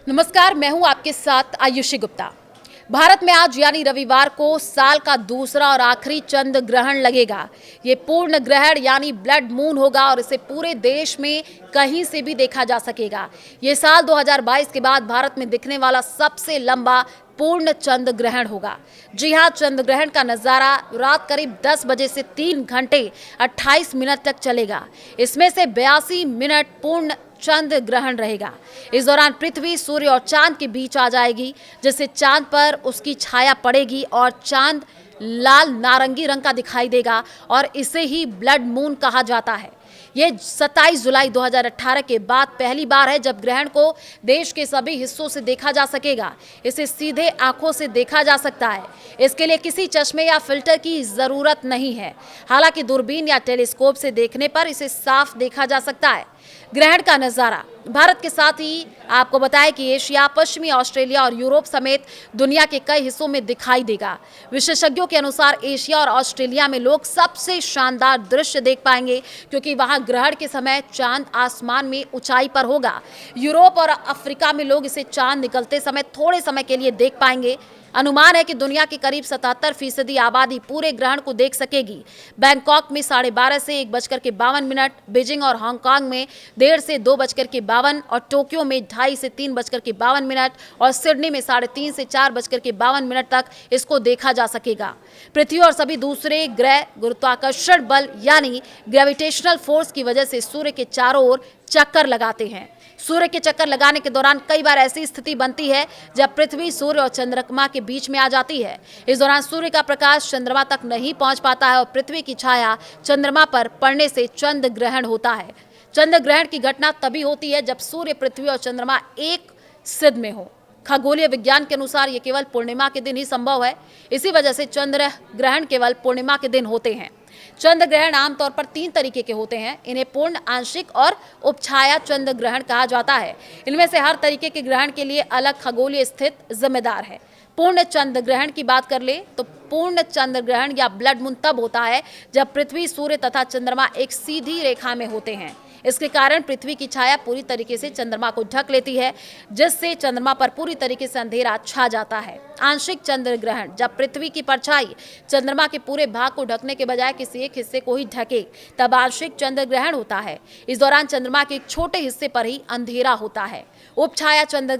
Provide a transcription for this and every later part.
नमस्कार, मैं हूं आपके साथ आयुषी गुप्ता। भारत में आज यानी रविवार को साल का दूसरा और आखिरी चंद्र ग्रहण लगेगा। ये पूर्ण ग्रहण यानी ब्लड मून होगा और इसे पूरे देश में कहीं से भी देखा जा सकेगा। ये साल 2022 के बाद भारत में दिखने वाला सबसे लंबा पूर्ण चंद्र ग्रहण होगा। जी हां, चंद्र ग्रहण का नजारा रात करीब 10 बजे से 3 घंटे 28 मिनट तक चलेगा। इसमें से 82 मिनट पूर्ण चंद्र ग्रहण रहेगा। इस दौरान पृथ्वी सूर्य और चांद के बीच आ जाएगी, जिससे चांद पर उसकी छाया पड़ेगी और चांद लाल नारंगी रंग का दिखाई देगा और इसे ही ब्लड मून कहा जाता है। ये 27 जुलाई 2018 के बाद पहली बार है जब ग्रहण को देश के सभी हिस्सों से देखा जा सकेगा। इसे सीधे आंखों से देखा जा सकता है। इसके लिए किसी चश्मे या फिल्टर की जरूरत नहीं है। हालांकि दूरबीन या टेलीस्कोप से देखने पर इसे साफ देखा जा सकता है। ग्रहण का नजारा भारत के साथ ही आपको बताएं कि एशिया, पश्चिमी ऑस्ट्रेलिया और यूरोप समेत दुनिया के कई हिस्सों में दिखाई देगा। विशेषज्ञों के अनुसार एशिया और ऑस्ट्रेलिया में लोग सबसे शानदार दृश्य देख पाएंगे, क्योंकि वहां ग्रहण के समय चांद आसमान में ऊंचाई पर होगा। यूरोप और अफ्रीका में लोग इसे चांद निकलते समय थोड़े समय के लिए देख पाएंगे। अनुमान है कि दुनिया की करीब 77% आबादी पूरे ग्रहण को देख सकेगी। बैंकॉक में 12:30 से 1:52, बीजिंग और हांगकांग में 1:30 से 2:52 और टोक्यो में 2:30 से 3:52 और सिडनी में 3:30 से 4:52 तक इसको देखा जा सकेगा। पृथ्वी और सभी दूसरे ग्रह गुरुत्वाकर्षण बल यानी ग्रेविटेशनल फोर्स की वजह से सूर्य के चारों ओर चक्कर लगाते हैं। सूर्य के चक्कर लगाने के दौरान कई बार ऐसी स्थिति बनती है जब पृथ्वी सूर्य और चंद्रमा के बीच में आ जाती है। इस दौरान सूर्य का प्रकाश चंद्रमा तक नहीं पहुंच पाता है और पृथ्वी की छाया चंद्रमा पर पड़ने से चंद्र ग्रहण होता है। चंद्र ग्रहण की घटना तभी होती है जब सूर्य, पृथ्वी और चंद्रमा एक सिध में हो। खगोलीय विज्ञान के अनुसार ये केवल पूर्णिमा के दिन ही संभव है। इसी वजह से चंद्र ग्रहण केवल पूर्णिमा के दिन होते हैं। चंद्र ग्रहण आमतौर पर 3 तरीके के होते हैं। इन्हें पूर्ण, आंशिक और उपछाया चंद्र ग्रहण कहा जाता है। इनमें से हर तरीके के ग्रहण के लिए अलग खगोलीय स्थिति जिम्मेदार है। पूर्ण चंद्र ग्रहण की बात कर ले तो पूर्ण चंद्र ग्रहण या ब्लड मून तब होता है जब पृथ्वी, सूर्य तथा चंद्रमा एक सीधी रेखा में होते हैं। इसके कारण पृथ्वी की छाया पूरी तरीके से चंद्रमा को ढक लेती है, जिससे चंद्रमा पर पूरी तरीके से अंधेरा छा जाता है। आंशिक चंद्र ग्रहण जब पृथ्वी की परछाई चंद्रमा के पूरे भाग को ढकने के बजाय किसी एक हिस्से को ही ढके, तब आंशिक चंद्र ग्रहण होता है। इस दौरान चंद्रमा के एक छोटे हिस्से पर ही अंधेरा होता है। उपछाया चंद्र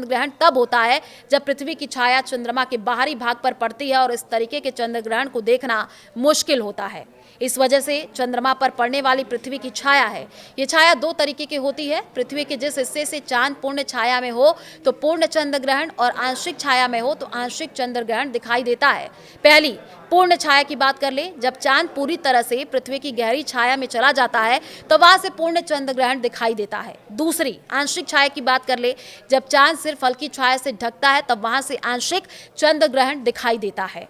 ग्रहण तब होता है जब पृथ्वी की छाया चंद्रमा के बाहरी भाग पर पड़ती है और इस तरीके के चंद्र ग्रहण को देखना मुश्किल होता है। इस वजह से चंद्रमा पर पड़ने वाली पृथ्वी की छाया है, ये छाया 2 तरीके की होती है। पृथ्वी के जिस हिस्से से चांद पूर्ण छाया में हो तो पूर्ण चंद्र ग्रहण और आंशिक छाया में हो तो आंशिक चंद्र ग्रहण दिखाई देता है। पहली पूर्ण छाया की बात कर ले, जब चांद पूरी तरह से पृथ्वी की गहरी छाया में चला जाता है तो वहां से पूर्ण चंद्र ग्रहण दिखाई देता है। दूसरी आंशिक छाया की बात कर ले, जब चांद सिर्फ हल्की छाया से ढकता है तब वहां से आंशिक चंद्र ग्रहण दिखाई देता है।